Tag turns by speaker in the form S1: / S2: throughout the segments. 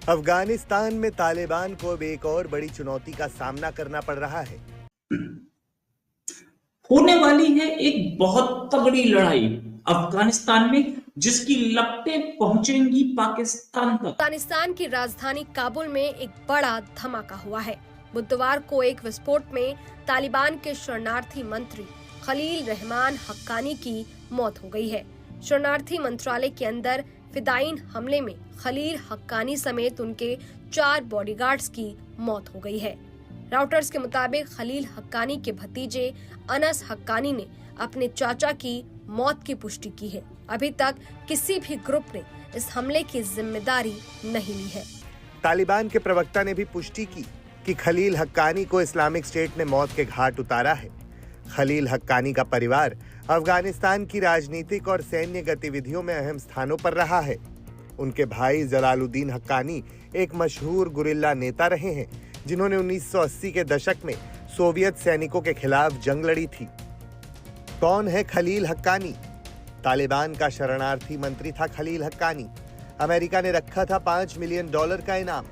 S1: अफगानिस्तान में तालिबान को अब एक और बड़ी चुनौती का सामना करना पड़ रहा है।
S2: होने वाली है एक बहुत तगड़ी लड़ाई अफगानिस्तान में, जिसकी लपटें पहुंचेंगी पाकिस्तान तक।
S3: अफगानिस्तान की राजधानी काबुल में एक बड़ा धमाका हुआ है। बुधवार को एक विस्फोट में तालिबान के शरणार्थी मंत्री खलील रहमान हक्कानी की मौत हो गई है। शरणार्थी मंत्रालय के अंदर फिदायीन हमले में खलील हक्कानी समेत उनके 4 बॉडीगार्ड्स की मौत हो गई है। राउटर्स के मुताबिक खलील हक्कानी के भतीजे अनस हक्कानी ने अपने चाचा की मौत की पुष्टि की है। अभी तक किसी भी ग्रुप ने इस हमले की जिम्मेदारी नहीं ली है।
S1: तालिबान के प्रवक्ता ने भी पुष्टि की कि खलील हक्कानी को इस्लामिक स्टेट ने मौत के घाट उतारा है। खलील हक्कानी का परिवार अफगानिस्तान की राजनीतिक और सैन्य गतिविधियों में अहम स्थानों पर रहा है। उनके भाई जलालुद्दीन हक्कानी एक मशहूर गुरिल्ला नेता रहे हैं, जिन्होंने 1980 के दशक में सोवियत सैनिकों के खिलाफ जंग लड़ी थी। कौन है खलील हक्कानी? तालिबान का शरणार्थी मंत्री था खलील हक्कानी। अमेरिका ने रखा था $5 मिलियन का इनाम।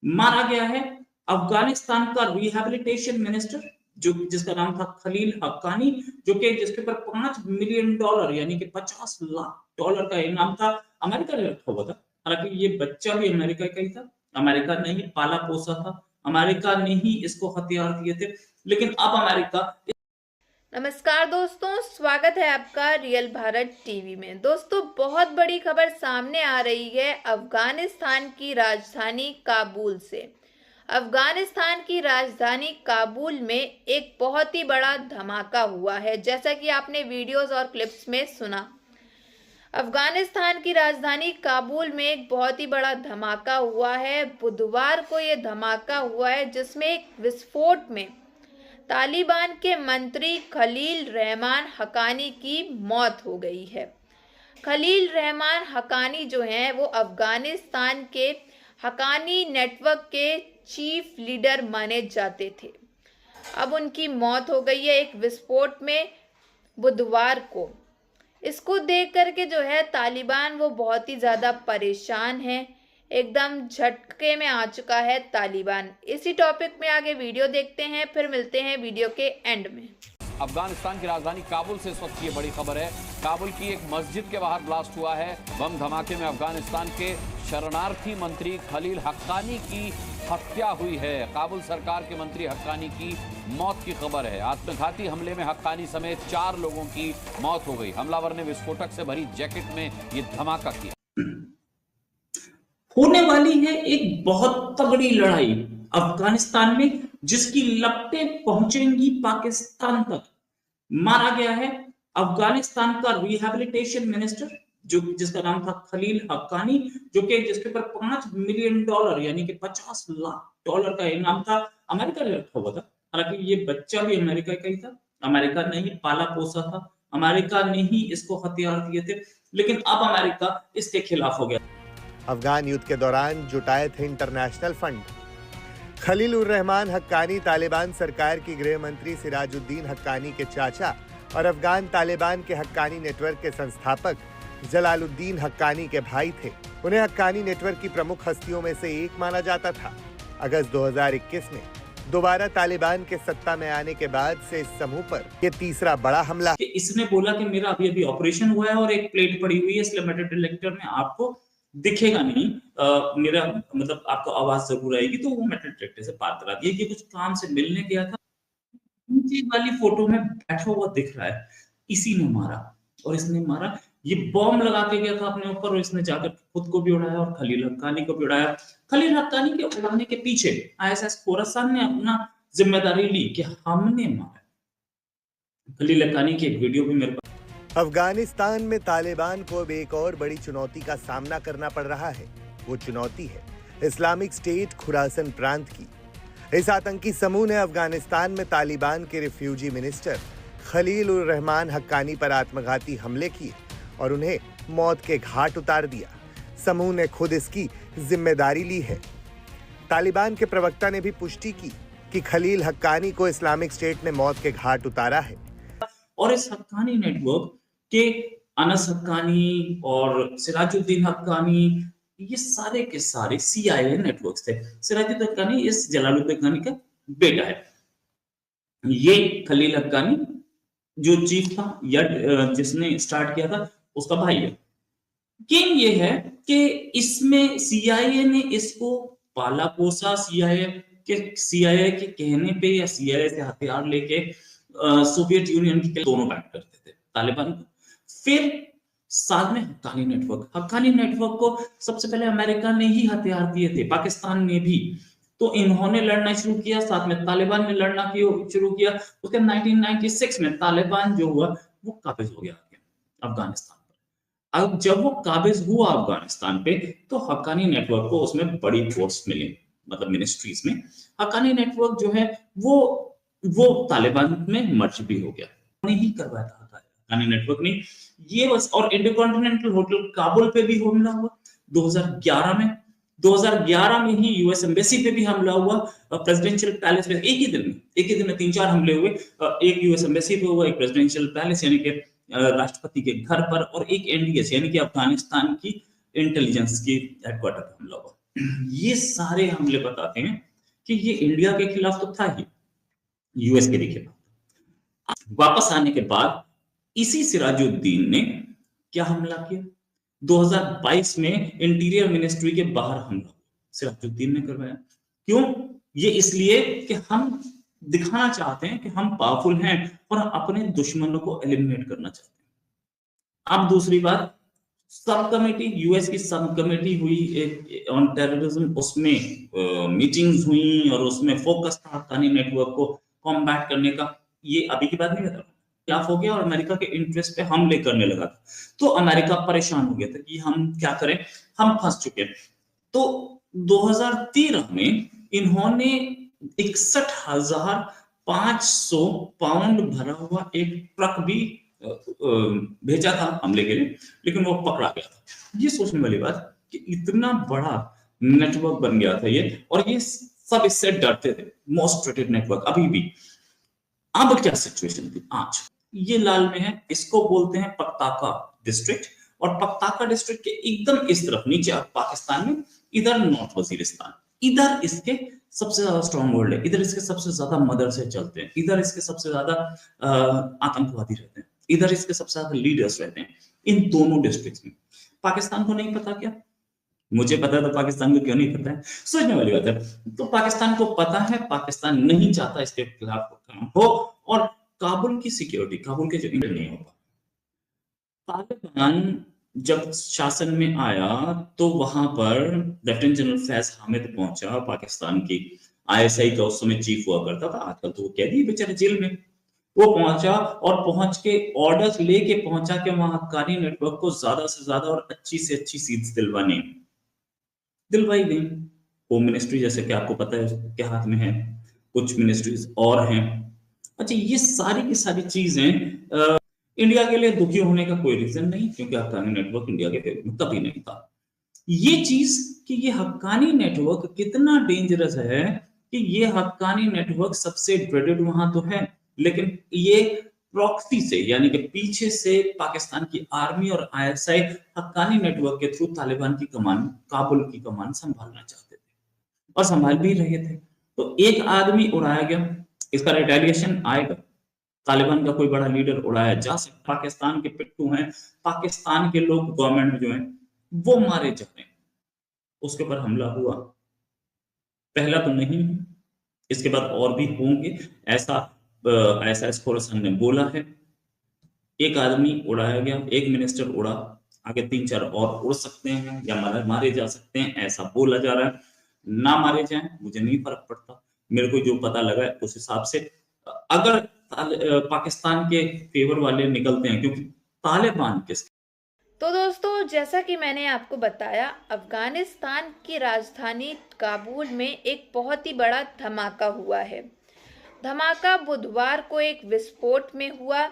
S2: मारा गया है अफगानिस्तान का रिहैबिलिटेशन मिनिस्टर, जो जिसका नाम था खलील हक्कानी, जिसके ऊपर $5 मिलियन यानी कि $50 लाख का इनाम था। अमेरिका ने रखा हुआ था। हालांकि ये बच्चा भी अमेरिका का ही था। अमेरिका ने ही पाला पोसा था, अमेरिका ने ही इसको हथियार दिए थे। लेकिन अब अमेरिका।
S4: नमस्कार दोस्तों, स्वागत है आपका रियल भारत टीवी में। दोस्तों, बहुत बड़ी खबर सामने आ रही है अफगानिस्तान की राजधानी काबुल से। अफगानिस्तान की राजधानी काबुल में एक बहुत ही बड़ा धमाका हुआ है, जैसा कि आपने वीडियोस और क्लिप्स में सुना। अफगानिस्तान की राजधानी काबुल में एक बहुत ही बड़ा धमाका हुआ है। बुधवार को ये धमाका हुआ है, जिसमें एक विस्फोट में तालिबान के मंत्री खलील रहमान हक्कानी की मौत हो गई है। खलील रहमान हक्कानी जो हैं वो अफगानिस्तान के हक्कानी नेटवर्क के चीफ लीडर माने जाते थे। अब उनकी मौत हो गई है एक विस्फोट में बुधवार को। इसको देख करके जो है तालिबान वो बहुत ही ज़्यादा परेशान है, एकदम झटके में आ चुका है तालिबान। इसी टॉपिक में आगे वीडियो देखते हैं, फिर मिलते हैं वीडियो के एंड में।
S5: अफगानिस्तान की राजधानी काबुल से इस वक्त की बड़ी खबर है। काबुल की एक मस्जिद के बाहर ब्लास्ट हुआ है। बम धमाके में अफगानिस्तान के शरणार्थी मंत्री खलील हक्कानी की हत्या हुई है। काबुल सरकार के मंत्री हक्कानी की मौत की खबर है। आत्मघाती हमले में हक्कानी समेत 4 लोगों की मौत हो गई। हमलावर ने विस्फोटक से भरी जैकेट में ये धमाका किया।
S2: होने वाली है एक बहुत तगड़ी लड़ाई अफगानिस्तान में, जिसकी लपटें पहुंचेंगी पाकिस्तान तक। मारा गया है अफगानिस्तान का रिहैबिलिटेशन मिनिस्टर, जिसका नाम था खलील हक्कानी, जिसके ऊपर $5 मिलियन यानी कि $50 लाख का इनाम था। अमेरिका ने रखा हुआ था। हालांकि ये बच्चा भी अमेरिका का ही था। अमेरिका ने ही पाला पोसा था, अमेरिका ने ही इसको हथियार दिए थे। लेकिन अब अमेरिका इसके खिलाफ हो गया।
S1: अफगान युद्ध के दौरान जुटाए थे इंटरनेशनल फंड। खलील उर रहमान हक्कानी तालिबान सरकार की गृह मंत्री सिराजुद्दीन हक्कानी के चाचा और अफगान तालिबान के हक्कानी नेटवर्क के संस्थापक जलालुद्दीन हक्कानी के भाई थे। उन्हें हक्कानी नेटवर्क की प्रमुख हस्तियों में से एक माना जाता था। अगस्त 2021 में दोबारा तालिबान के सत्ता में आने के बाद से इस समूह पर यह तीसरा बड़ा हमला।
S2: इसने बोला कि मेरा अभी ऑपरेशन हुआ है और एक प्लेट पड़ी हुई है, इसलिए मेटल डिटेक्टर में आपको दिखेगा नहीं, मेरा मतलब आपको आवाज जरूर आएगी। तो वो मेटल डिटेक्टर से बात करा दी कि कुछ काम से मिलने गया था, नीचे वाली फोटो में बैठा हुआ दिख रहा है, इसी ने मारा। और इसने मारा, ये बॉम्ब लगा के गया था अपने ऊपर, और इसने जाकर खुद को भी उड़ाया और खलील हक्कानी को भी उड़ाया। खलील हक्कानी के उड़ाने के पीछे ISS खोरासान ने अपना जिम्मेदारी ली कि हमने मारा। खलील हक्कानी की एक वीडियो भी मेरे पास।
S1: अफगानिस्तान में तालिबान को अब एक और बड़ी चुनौती का सामना करना पड़ रहा है। वो चुनौती है इस्लामिक स्टेट खुरासन प्रांत की। इस आतंकी समूह ने अफगानिस्तान में तालिबान के रिफ्यूजी मिनिस्टर खलील उर रहमान हक्कानी पर आत्मघाती हमले किए और उन्हें मौत के घाट उतार दिया। समूह ने खुद इसकी जिम्मेदारी ली है। तालिबान के प्रवक्ता ने भी पुष्टि की कि खलील हक्कानी को इस्लामिक स्टेट ने मौत के घाट उतारा है।
S2: और इस हक्कानी नेटवर्क के अनस हक्कानी और सिराजुद्दीन हक्कानी ये सारे के सारे CIA नेटवर्क थे। सिराजुद्दीन हक्कानी इस जलालुद्दीन हक्कानी का बेटा है। ये खलील हक्कानी जो चीफ था या जिसने स्टार्ट किया था, उसका भाई है। गेम ये है कि इसमें CIA ने इसको पाला पोसा, CIA के कहने पे या CIA से हथियार लेके सोवियत यूनियन के दोनों बैठ करते थे तालिबान को। फिर साथ में हक्कानी नेटवर्क को सबसे पहले अमेरिका ने ही हथियार दिए थे, पाकिस्तान ने भी। तो इन्होंने लड़ना शुरू किया, साथ में तालिबान ने लड़ना शुरू किया। उसके 1996 में तालिबान जो हुआ वो काबिज हो गया अफगानिस्तान पर। अब जब वो काबिज हुआ अफगानिस्तान पे, तो हक्कानी नेटवर्क को उसमें बड़ी पोस्ट मिली, मतलब मिनिस्ट्रीज में। हक्कानी नेटवर्क जो है वो तालिबान में मर्ज भी हो गया। नहीं करवाया था हक्कानी नेटवर्क ने ये बस। और इंटरकॉन्टिनेंटल होटल काबुल पे भी हमला हुआ 2011 में। 2011 में ही यूएस एम्बेसी पे भी हमला हुआ, प्रेसिडेंशियल पैलेस पे एक ही दिन में 3-4 हमले हुए। एक यूएस एम्बेसी पे हुआ, एक प्रेसिडेंशियल पैलेस यानी कि राष्ट्रपति के घर पर, और एक NDS यानी कि अफगानिस्तान की इंटेलिजेंस की हेडक्वार्टर पर हमला हुआ। ये सारे हमले बताते हैं कि ये इंडिया के खिलाफ तो था ही, यूएस के भी खिलाफ। वापस आने के बाद इसी सिराजुद्दीन ने क्या हमला किया? 2022 में इंटीरियर मिनिस्ट्री के बाहर हमला सिराजुद्दीन ने करवाया। क्यों? ये इसलिए कि हम दिखाना चाहते हैं कि हम पावरफुल हैं और अपने दुश्मनों को एलिमिनेट करना चाहते हैं। अब दूसरी बात, सब कमेटी, यूएस की सब कमेटी हुई ऑन टेररिज्म, उसमें मीटिंग्स हुई और उसमें फोकस था हक्कानी नेटवर्क को कॉम्बैट करने का। ये अभी की बात नहीं बता, क्या हो गया और अमेरिका के इंटरेस्ट पे हमले करने लगा था। तो अमेरिका परेशान हो गया था कि हम क्या करें, हम फंस चुके। तो 2013 में इन्होंने 61,500 पाउंड भरा हुआ एक ट्रक भी भेजा था हमले के लिए, लेकिन वो पकड़ा गया था। ये सोचने वाली बात कि इतना बड़ा नेटवर्क बन गया था ये, और ये सब इससे डरते थे, मोस्ट ट्रस्टेड नेटवर्क अभी भी। अब क्या सिचुएशन थी आज? ये लाल में है, इसको बोलते हैं पख्ताका डिस्ट्रिक्ट, और पख्ताका डिस्ट्रिक्ट के एकदम इस तरफ नीचे पाकिस्तान में, इधर नॉर्थ वजीरिस्तान, इधर इसके सबसे ज्यादा स्ट्रॉन्ग होल्ड है, इधर इसके सबसे ज्यादा मदरसे चलते हैं, इधर इसके सबसे ज्यादा आतंकवादी रहते हैं, इधर इसके सबसे ज्यादा लीडर्स रहते हैं, इन दोनों डिस्ट्रिक्ट्स में। पाकिस्तान को नहीं पता क्या? मुझे पता है, तो पाकिस्तान को क्यों नहीं पता है? सोचने वाली बात है। तो पाकिस्तान को पता है, पाकिस्तान नहीं चाहता इसके खिलाफ काम हो, और काबुल की सिक्योरिटी, काबुल के जो नहीं होगा। तालिबान जब शासन में आया तो वहां पर लेफ्टिनेंट जनरल फैज हामिद पहुंचा, पाकिस्तान की ISI का उस समय चीफ हुआ करता था, आजकल तो वो कैदी बेचारे जेल में। वो पहुंचा और पहुंच के ऑर्डर्स लेके पहुंचा कि वहां हक्कानी नेटवर्क को ज्यादा से ज्यादा और अच्छी से अच्छी सीट्स दिलवाई गई। होम मिनिस्ट्री जैसे कि आपको पता है के हाथ में है, कुछ मिनिस्ट्रीज और हैं। अच्छा, ये सारी की सारी चीजें इंडिया के लिए दुखी होने का कोई रीजन नहीं, क्योंकि हक्कानी नेटवर्क इंडिया के फेवर में कभी नहीं था। ये चीज कि ये हक्कानी नेटवर्क कितना डेंजरस है कि ये हक्कानी नेटवर्क सबसे ड्रेडेड वहां तो है, लेकिन ये प्रॉक्सी से, यानी कि पीछे से पाकिस्तान की आर्मी और ISI हक्कानी नेटवर्क के थ्रू तालिबान की कमान, काबुल की कमान संभालना चाहते थे, और संभाल भी रहे थे। तो एक आदमी उड़ाया गया, इसका रिटेलिएशन आएगा। तालिबान का कोई बड़ा लीडर उड़ाया जा सकता, पाकिस्तान के पिट्ठू हैं, पाकिस्तान के लोग गवर्नमेंट जो हैं वो मारे जा रहे हैं, उसके ऊपर हमला हुआ। पहला तो नहीं, इसके बाद और भी होंगे, ऐसा ISIS खोरासान ने बोला है। एक आदमी उड़ाया गया, एक मिनिस्टर उड़ा, आगे 3-4 और उड़ सकते हैं या मारे जा सकते हैं, ऐसा बोला जा रहा है। ना मारे जाएं, मुझे नहीं फर्क पड़ता, मेरे को जो पता लगा उस हिसाब से। अगर पाकिस्तान के फेवर वाले निकलते हैं, क्योंकि तालिबान किस।
S4: तो दोस्तों, जैसा कि मैंने आपको बताया, अफगानिस्तान की राजधानी काबुल में एक बहुत ही बड़ा धमाका हुआ है। धमाका बुधवार को एक विस्फोट में हुआ,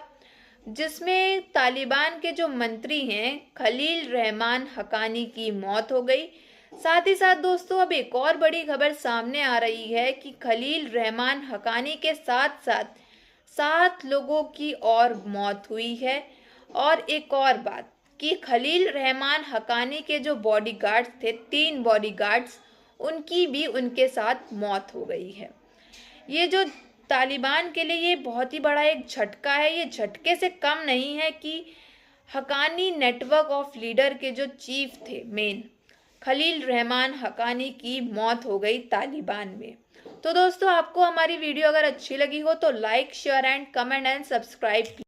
S4: जिसमें तालिबान के जो मंत्री हैं खलील रहमान हक्कानी की मौत हो गई। साथ ही साथ दोस्तों, अब एक और बड़ी खबर सामने आ रही है कि खलील रहमान हक्कानी के साथ साथ 7 लोगों की और मौत हुई है। और एक और बात, कि खलील रहमान हक्कानी के जो बॉडीगार्ड्स थे, 3 बॉडीगार्ड्स, उनकी भी उनके साथ मौत हो गई है। ये जो तालिबान के लिए ये बहुत ही बड़ा एक झटका है। ये झटके से कम नहीं है कि हक्कानी नेटवर्क ऑफ लीडर के जो चीफ थे मेन, खलील रहमान हक्कानी की मौत हो गई तालिबान में। तो दोस्तों, आपको हमारी वीडियो अगर अच्छी लगी हो तो like, share and comment and subscribe